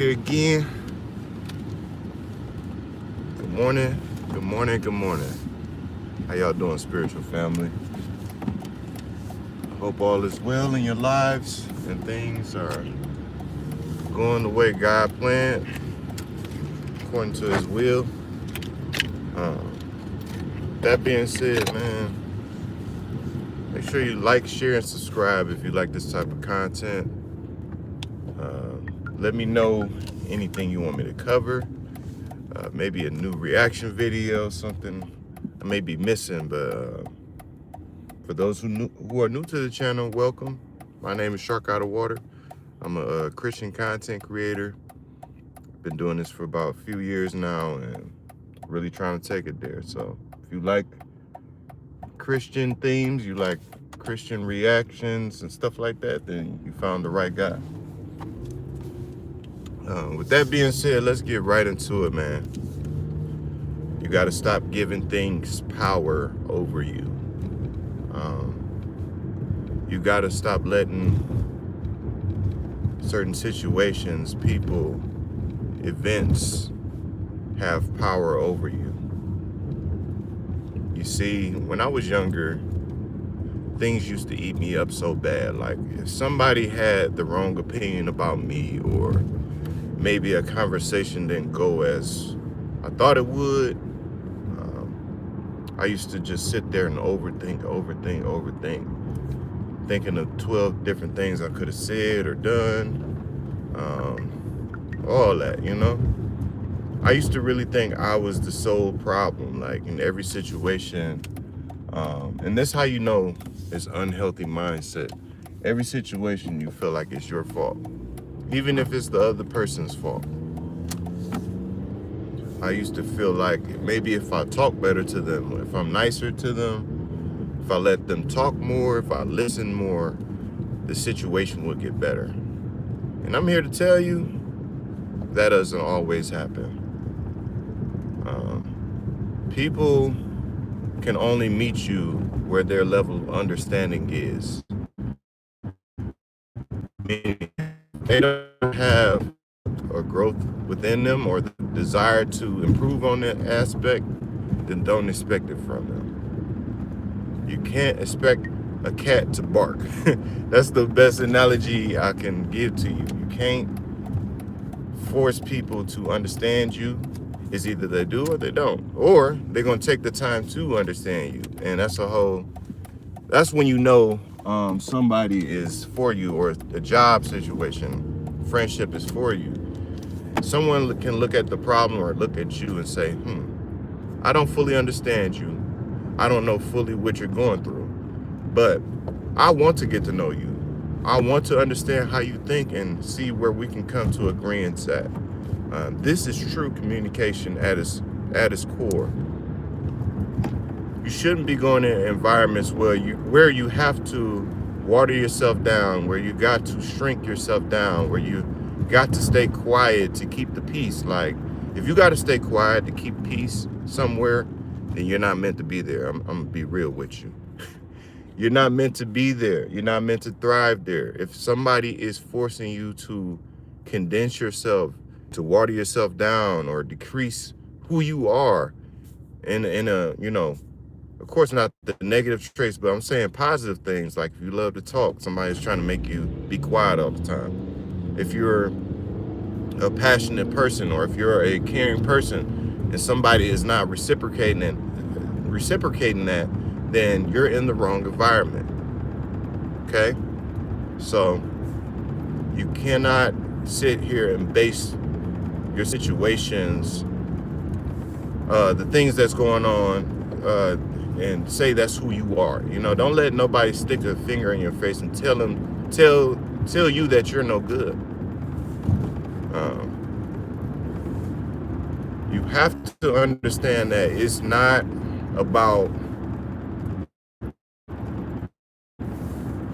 Here again. Good morning, good morning, good morning. How y'all doing, spiritual family? Hope all is well in your lives and things are going the way God planned, according to his will. That being said, man, make sure you like, share, and subscribe if you like this type of content. Let me know anything you want me to cover. Maybe a new reaction video, something I may be missing, but for those who are new to the channel, welcome. My name is Shark Out of Water. I'm a Christian content creator. Been doing this for about a few years now and really trying to take it there. So if you like Christian themes, you like Christian reactions and stuff like that, then you found the right guy. With that being said, let's get right into it, man. You got to stop giving things power over you. You got to stop letting certain situations, people, events have power over you. You see, when I was younger, things used to eat me up so bad. Like if somebody had the wrong opinion about me, or maybe a conversation didn't go as I thought it would, I used to just sit there and overthink, thinking of 12 different things I could have said or done, all that, you know? I used to really think I was the sole problem, like in every situation. And that's how you know it's unhealthy mindset. Every situation you feel like it's your fault, even if it's the other person's fault. I used to feel like maybe if I talk better to them, if I'm nicer to them, if I let them talk more, if I listen more, the situation would get better. And I'm here to tell you that doesn't always happen. People can only meet you where their level of understanding is. Meaning they don't have a growth within them or the desire to improve on that aspect, then don't expect it from them. You can't expect a cat to bark. That's the best analogy I can give to you. You can't force people to understand you. It's either they do or they don't, or they're gonna take the time to understand you. And that's when you know somebody is for you, or a job situation, friendship is for you. Someone can look at the problem or look at you and say, I don't fully understand you. I don't know fully what you're going through, but I want to get to know you. I want to understand how you think and see where we can come to agreements at. This is true communication at its core. You shouldn't be going in environments where you have to water yourself down, where you got to shrink yourself down, where you got to stay quiet to keep the peace. Like if you got to stay quiet to keep peace somewhere, then you're not meant to be there. I'm gonna be real with you. You're not meant to be there. You're not meant to thrive there. If somebody is forcing you to condense yourself, to water yourself down, or decrease who you are in a, you know, of course not the negative traits, but I'm saying positive things. Like if you love to talk, somebody's trying to make you be quiet all the time. If you're a passionate person, or if you're a caring person and somebody is not reciprocating that, then you're in the wrong environment. Okay? So you cannot sit here and base your situations, the things that's going on, and say that's who you are. You know, don't let nobody stick a finger in your face and tell you that you're no good. You have to understand that it's not about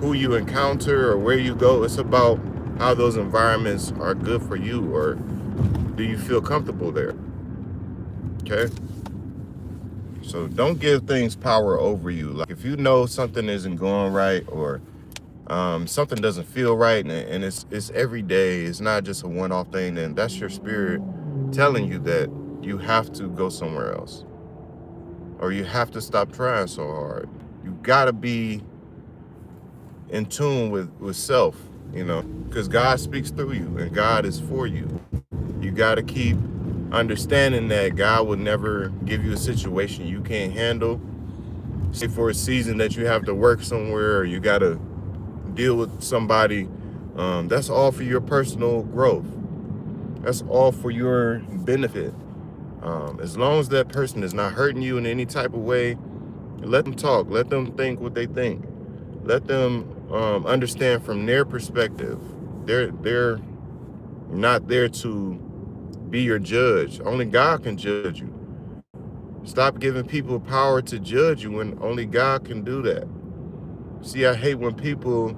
who you encounter or where you go. It's about how those environments are good for you, or do you feel comfortable there? Okay? So don't give things power over you. Like if you know something isn't going right, or something doesn't feel right, and it's every day. It's not just a one-off thing. Then that's your spirit telling you that you have to go somewhere else, or you have to stop trying so hard. You gotta be in tune with self, because God speaks through you and God is for you. You gotta keep understanding that God will never give you a situation you can't handle. Say for a season that you have to work somewhere, or you gotta deal with somebody, that's all for your personal growth. That's all for your benefit. As long as that person is not hurting you in any type of way, let them talk. Let them think what they think. Let them understand from their perspective. They're not there to be your judge. Only God can judge you. Stop giving people power to judge you when only God can do that. See, I hate when people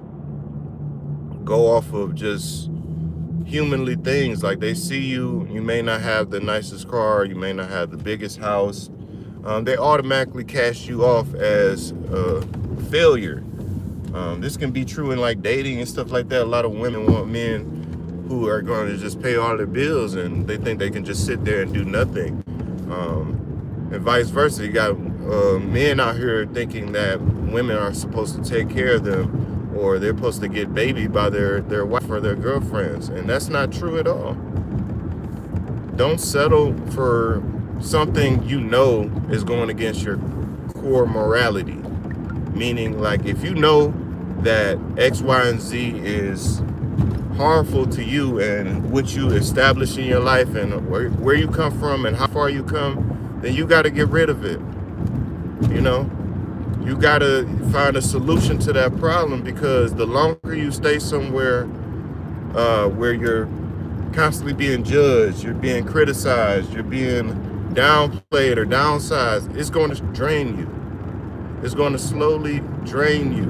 go off of just humanly things. Like, they see you may not have the nicest car, you may not have the biggest house. They automatically cast you off as a failure. This can be true in like dating and stuff like that. A lot of women want men who are going to just pay all their bills, and they think they can just sit there and do nothing. And vice versa. You got men out here thinking that women are supposed to take care of them, or they're supposed to get babied by their wife or their girlfriends. And that's not true at all. Don't settle for something you know is going against your core morality. Meaning, like, if you know that X, Y, and Z is harmful to you and what you establish in your life and where you come from and how far you come, then you got to get rid of it. You got to find a solution to that problem, because the longer you stay somewhere where you're constantly being judged, you're being criticized, you're being downplayed or downsized, it's going to drain you. It's going to slowly drain you.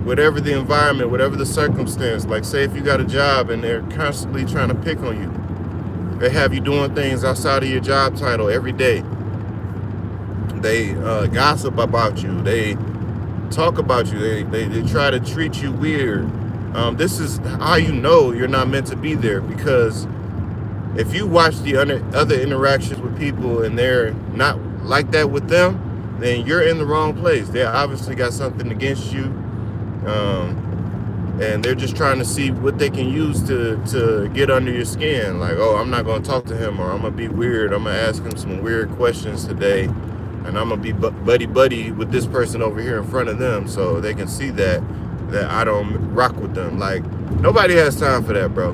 Whatever the environment, whatever the circumstance. Like, say if you got a job and they're constantly trying to pick on you. They have you doing things outside of your job title every day. They gossip about you. They talk about you. They try to treat you weird. This is how you know you're not meant to be there, because if you watch the other interactions with people and they're not like that with them, then you're in the wrong place. They obviously got something against you, and they're just trying to see what they can use to get under your skin. Like, oh, I'm not going to talk to him, or I'm going to be weird. I'm going to ask him some weird questions today, and I'm going to be buddy with this person over here in front of them, so they can see that I don't rock with them. Like, nobody has time for that, bro.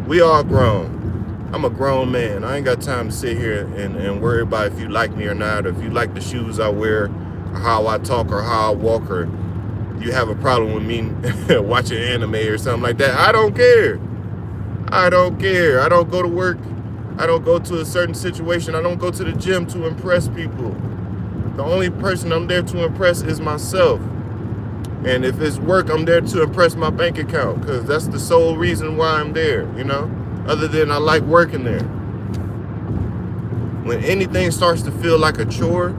We all grown. I'm a grown man. I ain't got time to sit here and worry about if you like me or not, or if you like the shoes I wear, or how I talk, or how I walk, or you have a problem with me watching anime or something like that. I don't care. I don't care. I don't go to work. I don't go to a certain situation. I don't go to the gym to impress people. The only person I'm there to impress is myself. And if it's work, I'm there to impress my bank account, because that's the sole reason why I'm there, other than I like working there. When anything starts to feel like a chore,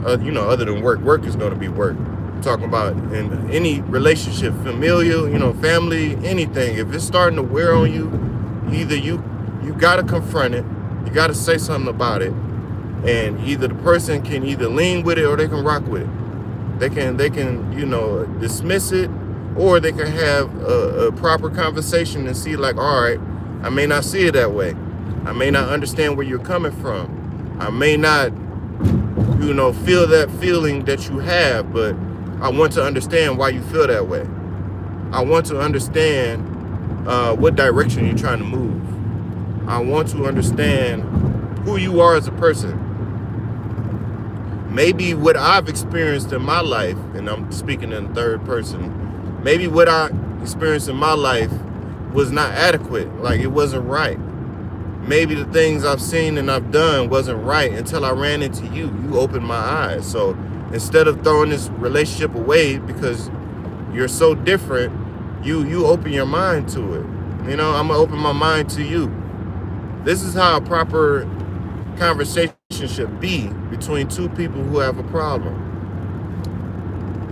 other than work is going to be work. I'm talking about in any relationship, familial, family, anything. If it's starting to wear on you, either you got to confront it, you got to say something about it, and either the person can either lean with it or they can rock with it. They can dismiss it, or they can have a proper conversation and see, like, all right, I may not see it that way. I may not understand where you're coming from. I may not, feel that feeling that you have, but I want to understand why you feel that way. I want to understand what direction you're trying to move. I want to understand who you are as a person. Maybe what I've experienced in my life, and I'm speaking in third person, maybe what I experienced in my life was not adequate. Like, it wasn't right. Maybe the things I've seen and I've done wasn't right until I ran into you. You opened my eyes. So instead of throwing this relationship away because you're so different, you open your mind to it. I'm going to open my mind to you. This is how a proper conversation should be between two people who have a problem.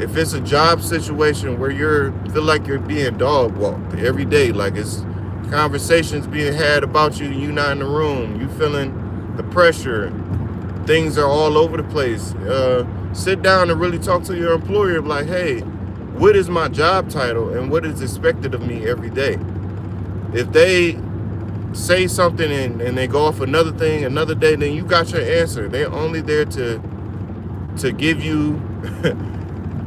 If it's a job situation where you feel like you're being dog walked every day, like it's conversations being had about you and you not in the room, you feeling the pressure, things are all over the place. Sit down and really talk to your employer like, hey, what is my job title and what is expected of me every day? If they say something and they go off another thing another day, then you got your answer. They're only there to give you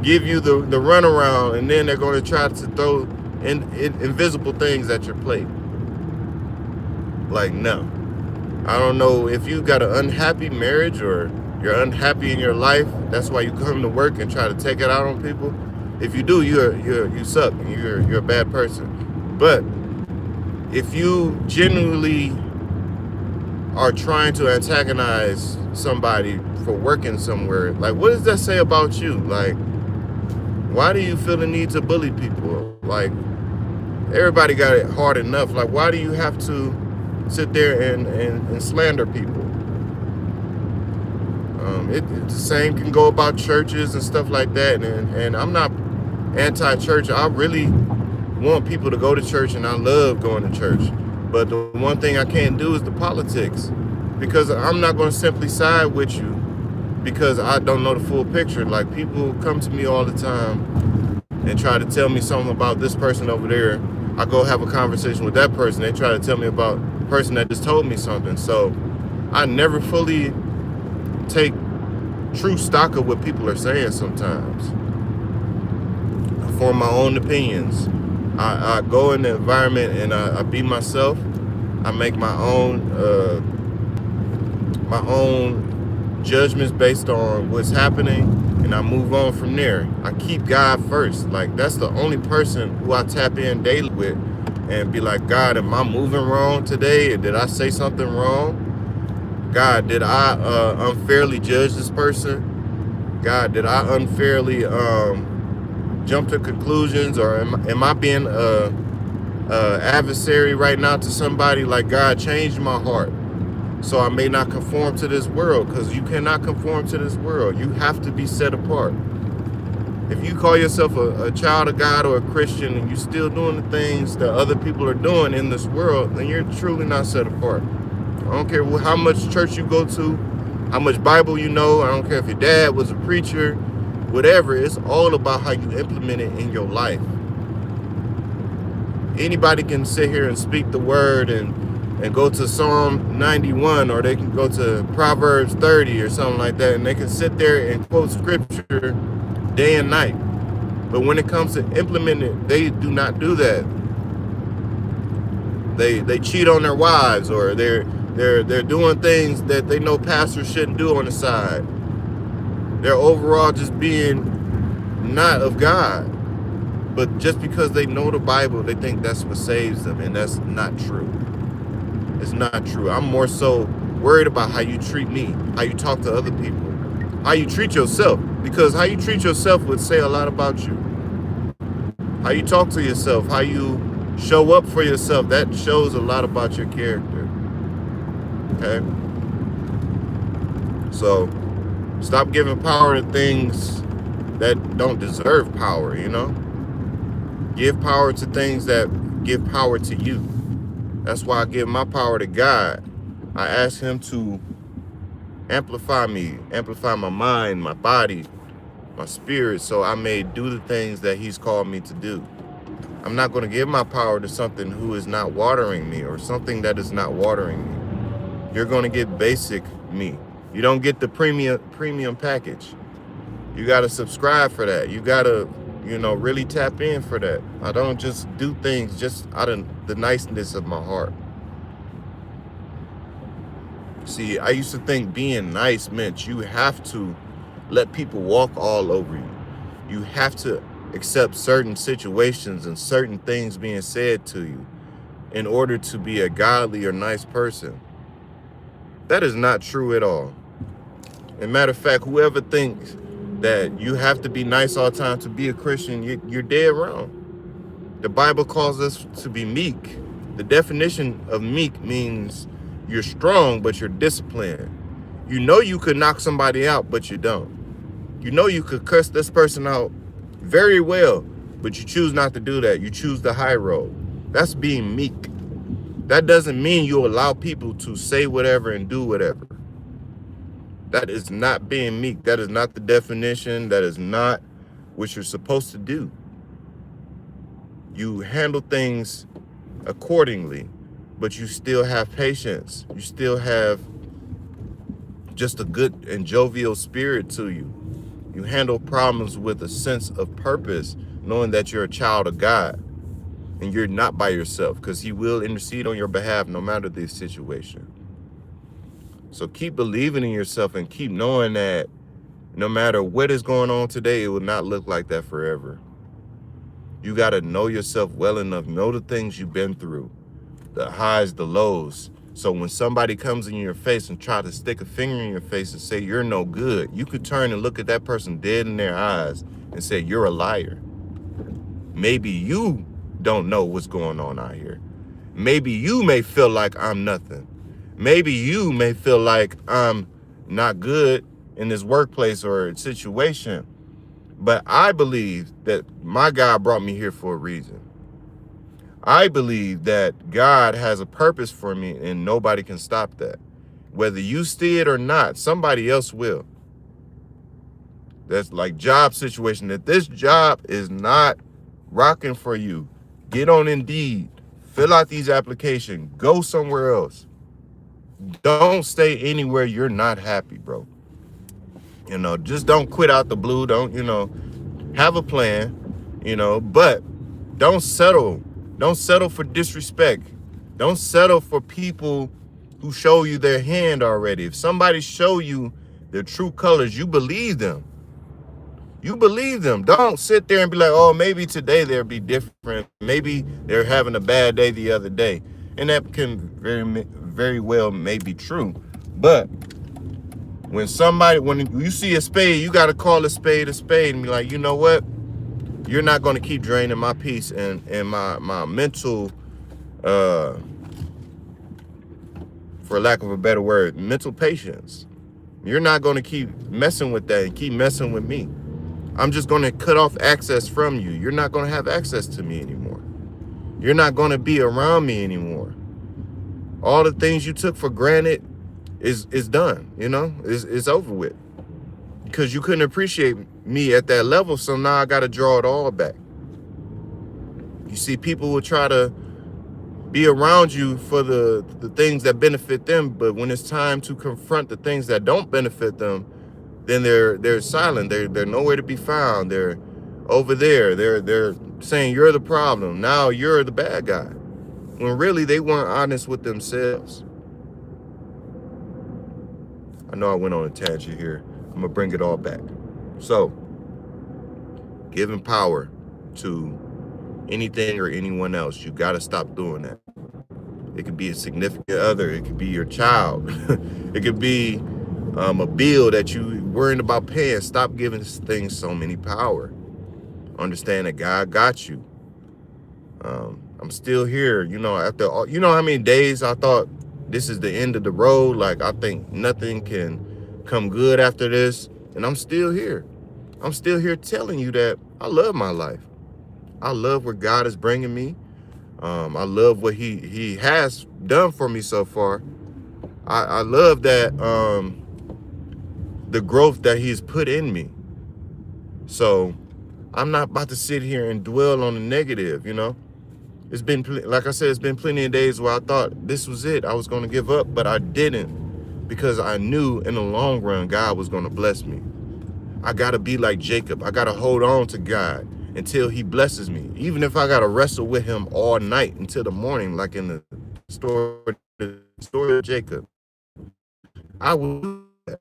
give you the runaround, and then they're going to try to throw invisible things at your plate. Like, no. I don't know if you got an unhappy marriage or you're unhappy in your life. That's why you come to work and try to take it out on people. If you do, you suck. You're a bad person. But if you genuinely are trying to antagonize somebody for working somewhere, like, what does that say about you? Like, why do you feel the need to bully people? Like, everybody got it hard enough. Like, why do you have to sit there and slander people? The same can go about churches and stuff like that. And I'm not anti-church. I really want people to go to church, and I love going to church. But the one thing I can't do is the politics, because I'm not going to simply side with you because I don't know the full picture. Like, people come to me all the time and try to tell me something about this person over there. I go have a conversation with that person. They try to tell me about the person that just told me something. So I never fully take true stock of what people are saying sometimes. I form my own opinions. I go in the environment and I be myself. I make my own judgments based on what's happening, and I move on from there. I keep God first. Like, that's the only person who I tap in daily with and be like, God, am I moving wrong today? Or did I say something wrong? God, did I unfairly judge this person? God, did I unfairly jump to conclusions, or am I being adversary right now to somebody? Like, God, change my heart so I may not conform to this world, because you cannot conform to this world. You have to be set apart. If you call yourself a child of God or a Christian and you're still doing the things that other people are doing in this world, then you're truly not set apart. I don't care how much church you go to, how much Bible you know. I don't care if your dad was a preacher, whatever. It's all about how you implement it in your life. Anybody can sit here and speak the word and go to Psalm 91, or they can go to Proverbs 30 or something like that, and they can sit there and quote scripture day and night. But when it comes to implementing it, they do not do that. They cheat on their wives, or they're doing things that they know pastors shouldn't do on the side. They're overall just being not of God. But just because they know the Bible, they think that's what saves them, and that's not true. It's not true. I'm more so worried about how you treat me, how you talk to other people, how you treat yourself, because how you treat yourself would say a lot about you. How you talk to yourself, how you show up for yourself, that shows a lot about your character. Okay? So stop giving power to things that don't deserve power, you know? Give power to things that give power to you. That's why I give my power to God. I ask him to amplify me, amplify my mind, my body, my spirit, so I may do the things that he's called me to do. I'm not going to give my power to something who is not watering me, or something that is not watering me. You're going to get basic me. You don't get the premium package. You got to subscribe for that. You got to, really tap in for that. I don't just do things just out of the niceness of my heart. See, I used to think being nice meant you have to let people walk all over you. You have to accept certain situations and certain things being said to you in order to be a godly or nice person. That is not true at all. As a matter of fact, whoever thinks that you have to be nice all the time to be a Christian, you're dead wrong. The Bible calls us to be meek. The definition of meek means you're strong, but you're disciplined. You know you could knock somebody out, but you don't. You know you could cuss this person out very well, but you choose not to do that. You choose the high road. That's being meek. That doesn't mean you allow people to say whatever and do whatever. That is not being meek. That is not the definition. That is not what you're supposed to do. You handle things accordingly, but you still have patience. You still have just a good and jovial spirit to you. You handle problems with a sense of purpose, knowing that you're a child of God and you're not by yourself, because he will intercede on your behalf no matter the situation. So keep believing in yourself and keep knowing that no matter what is going on today, it will not look like that forever. You got to know yourself well enough, know the things you've been through, the highs, the lows. So when somebody comes in your face and try to stick a finger in your face and say you're no good, you could turn and look at that person dead in their eyes and say, you're a liar. Maybe you don't know what's going on out here. Maybe you may feel like I'm nothing. Maybe you may feel like I'm not good in this workplace or situation. But I believe that my God brought me here for a reason. I believe that God has a purpose for me and nobody can stop that. Whether you see it or not, somebody else will. That's like job situation. If this job is not rocking for you, get on Indeed, fill out these applications, go somewhere else. Don't stay anywhere you're not happy, bro. You know, just don't quit out the blue. Don't, have a plan, but don't settle. Don't settle for disrespect. Don't settle for people who show you their hand already. If somebody show you their true colors, you believe them. You believe them. Don't sit there and be like, oh, maybe today they'll be different. Maybe they're having a bad day the other day. And that can very well may be true. But when you see a spade, you got to call a spade and be like, you know what? You're not going to keep draining my peace and my mental, for lack of a better word, mental patience. You're not going to keep messing with that and keep messing with me. I'm just going to cut off access from you. You're not going to have access to me anymore. You're not going to be around me anymore. All the things you took for granted is done, it's over with. Because you couldn't appreciate me at that level, so now I got to draw it all back. You see, people will try to be around you for the things that benefit them, but when it's time to confront the things that don't benefit them, then they're silent. They're nowhere to be found. They're over there. They're saying you're the problem. Now you're the bad guy. When really they weren't honest with themselves. I know I went on a tangent here. I'm gonna bring it all back. So, giving power to anything or anyone else, you gotta stop doing that. It could be a significant other. It could be your child. It could be a bill that you worrying about paying. Stop giving things so many power. Understand that God got you. I'm still here. After all, how many days I thought this is the end of the road. Like, I think nothing can come good after this. And I'm still here. I'm still here telling you that I love my life. I love where God is bringing me. I love what he has done for me so far. I love that the growth that he's put in me. So I'm not about to sit here and dwell on the negative, It's been, like I said, it's been plenty of days where I thought this was it. I was going to give up, but I didn't, because I knew in the long run, God was going to bless me. I got to be like Jacob. I got to hold on to God until he blesses me. Even if I got to wrestle with him all night until the morning, like in the story of Jacob, I will do that.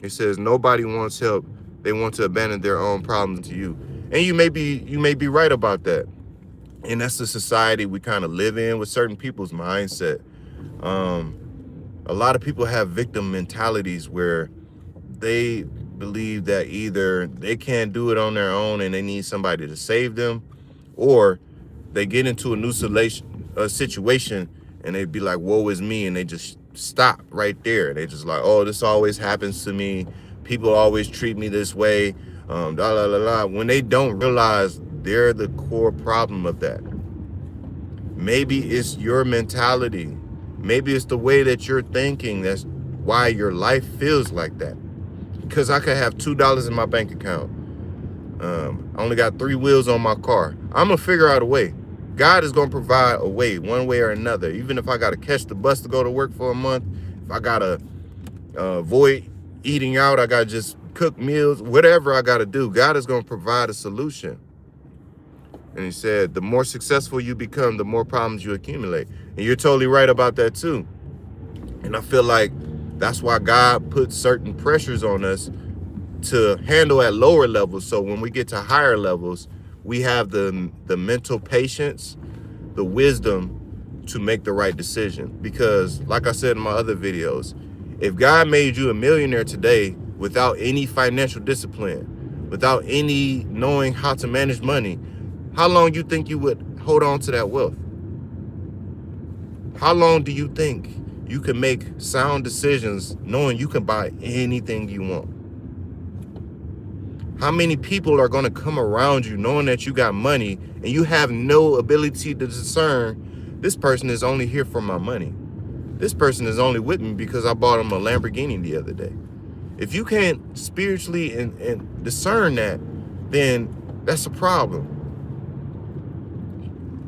It says nobody wants help. They want to abandon their own problems to you. And you may be right about that. And that's the society we kind of live in with certain people's mindset. A lot of people have victim mentalities where they believe that either they can't do it on their own and they need somebody to save them, or they get into a new situation and they be like, woe is me, and they just stop right there. They just like, oh, this always happens to me. People always treat me this way. when they don't realize they're the core problem of that. Maybe it's your mentality. Maybe it's the way that you're thinking. That's why your life feels like that. Because I could have $2 in my bank account. I only got 3 wheels on my car. I'm going to figure out a way. God is going to provide a way, one way or another. Even if I got to catch the bus to go to work for a month, if I got to avoid eating out, I got to just cook meals, whatever I got to do, God is going to provide a solution. And he said, the more successful you become, the more problems you accumulate. And you're totally right about that too. And I feel like that's why God puts certain pressures on us to handle at lower levels. So when we get to higher levels, we have the mental patience, the wisdom to make the right decision. Because like I said in my other videos, if God made you a millionaire today without any financial discipline, without any knowing how to manage money, how long you think you would hold on to that wealth? How long do you think you can make sound decisions knowing you can buy anything you want? How many people are going to come around you knowing that you got money and you have no ability to discern, this person is only here for my money. This person is only with me because I bought him a Lamborghini the other day. If you can't spiritually and discern that, then that's a problem.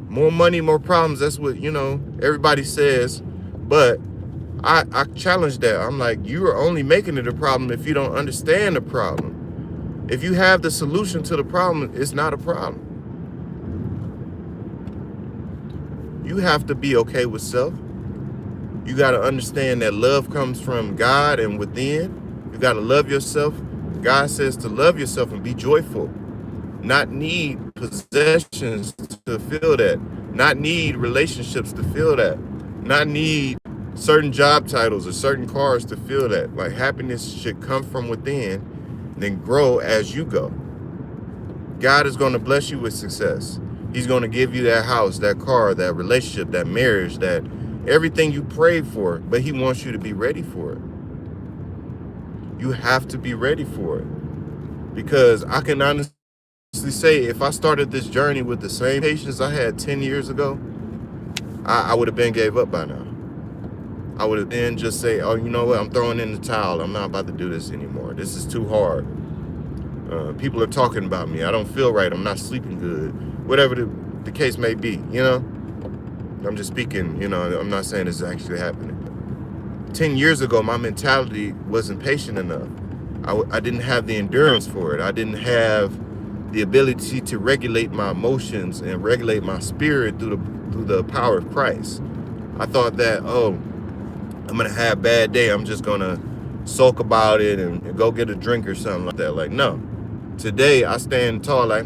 More money, more problems. That's what, everybody says. But I challenge that. I'm like, you are only making it a problem if you don't understand the problem. If you have the solution to the problem, it's not a problem. You have to be okay with self. You got to understand that love comes from God and within. You got to love yourself. God says to love yourself and be joyful. Not need possessions to feel that. Not need relationships to feel that. Not need certain job titles or certain cars to feel that. Like, happiness should come from within, then grow as you go. God is going to bless you with success. He's going to give you that house, that car, that relationship, that marriage, that everything you prayed for, but he wants you to be ready for it. You have to be ready for it. Because I can honestly say, if I started this journey with the same patience I had 10 years ago, I would have been gave up by now. I would have then just say, oh, you know what? I'm throwing in the towel. I'm not about to do this anymore. This is too hard. People are talking about me. I don't feel right. I'm not sleeping good. Whatever the case may be, I'm just speaking, I'm not saying this is actually happening. 10 years ago, my mentality wasn't patient enough. I didn't have the endurance for it. I didn't have the ability to regulate my emotions and regulate my spirit through the power of Christ. I thought that, I'm going to have a bad day. I'm just going to sulk about it and go get a drink or something like that. Like, no. Today, I stand tall like,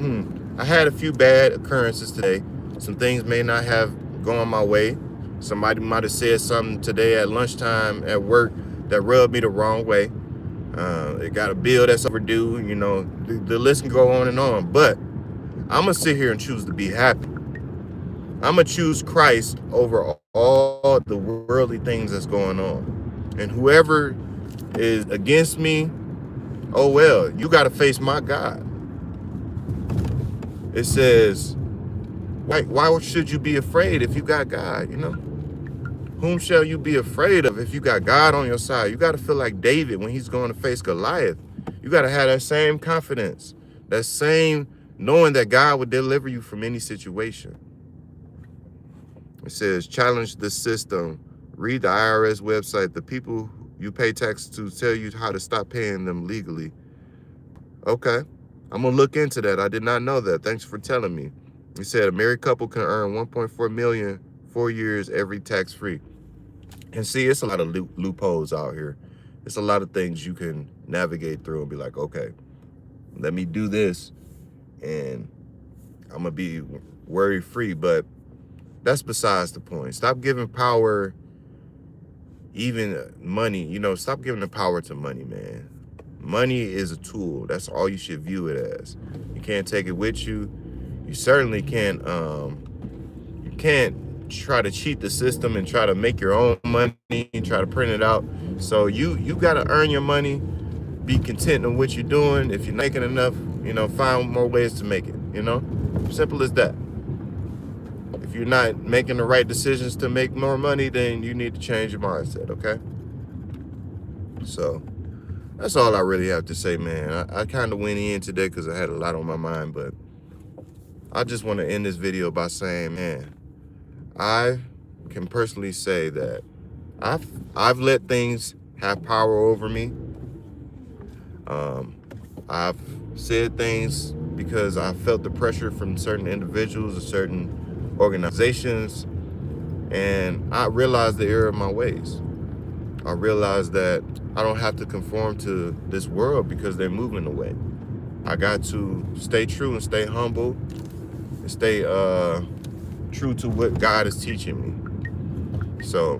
I had a few bad occurrences today. Some things may not have gone my way. Somebody might have said something today at lunchtime at work that rubbed me the wrong way. It got a bill that's overdue. The list can go on and on. But I'm going to sit here and choose to be happy. I'm going to choose Christ over all the worldly things that's going on. And whoever is against me, oh, well, you got to face my God. It says, why should you be afraid if you got God, Whom shall you be afraid of if you got God on your side? You got to feel like David when he's going to face Goliath. You got to have that same confidence, that same knowing that God would deliver you from any situation. It says, challenge the system. Read the IRS website. The people you pay taxes to tell you how to stop paying them legally. Okay. I'm going to look into that. I did not know that. Thanks for telling me. He said a married couple can earn $1.4 million 4 years every tax-free. And see, it's a lot of loopholes out here. It's a lot of things you can navigate through and be like, okay, let me do this and I'm going to be worry-free. But that's besides the point. Stop giving power, even money. Stop giving the power to money, man. Money is a tool. That's all you should view it as. You can't take it with you. You certainly can't. You can't try to cheat the system and try to make your own money and try to print it out. So you got to earn your money be content in what you're doing. If you're making enough, find more ways to make it, Simple as that. If you're not making the right decisions to make more money, then you need to change your mindset, okay? So that's all I really have to say, man. I kind of went in today because I had a lot on my mind, but I just want to end this video by saying, man, I can personally say that I've let things have power over me. I've said things because I felt the pressure from certain individuals or certain organizations, and I realized the error of my ways. I realized that I don't have to conform to this world because they're moving away. I got to stay true and stay humble and stay true to what God is teaching me. So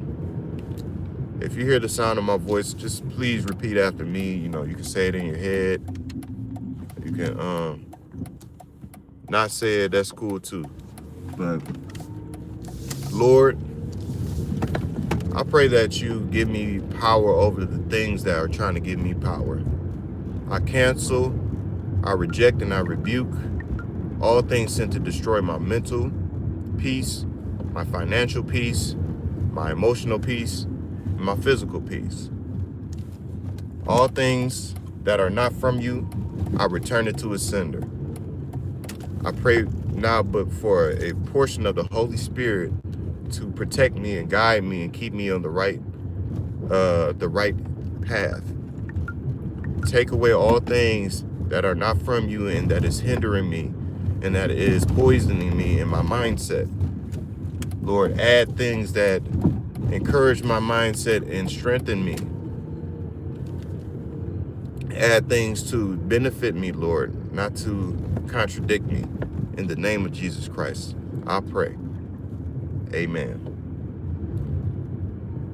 if you hear the sound of my voice, just please repeat after me. You can say it in your head. You can not say it, that's cool too. But Lord, I pray that you give me power over the things that are trying to give me power. I cancel, I reject, and I rebuke all things sent to destroy my mental peace, my financial peace, my emotional peace, and my physical peace. All things that are not from you, I return it to its sender. I pray now but for a portion of the Holy Spirit to protect me and guide me and keep me on the right path. Take away all things that are not from you and that is hindering me and that is poisoning me in my mindset. Lord, add things that encourage my mindset and strengthen me. Add things to benefit me, Lord, not to contradict me. In the name of Jesus Christ, I pray. Amen.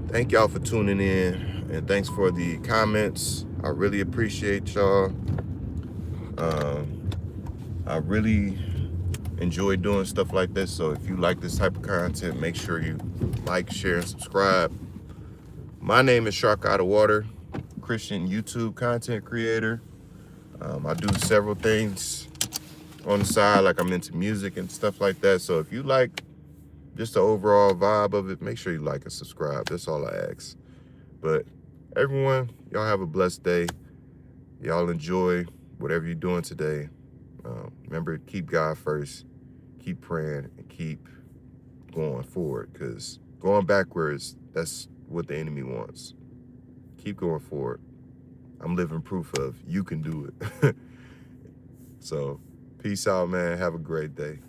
Thank y'all for tuning in, and thanks for the comments. I really appreciate y'all. I really enjoy doing stuff like this. So if you like this type of content, make sure you like, share, and subscribe. My name is Shark Out of Water, Christian YouTube content creator. I do several things on the side, like I'm into music and stuff like that. So if you like just the overall vibe of it, make sure you like and subscribe. That's all I ask. But everyone, y'all have a blessed day. Y'all enjoy whatever you're doing today. Remember, keep God first, keep praying, and keep going forward, because going backwards, that's what the enemy wants. Keep going forward. I'm living proof of you can do it. So peace out, man. Have a great day.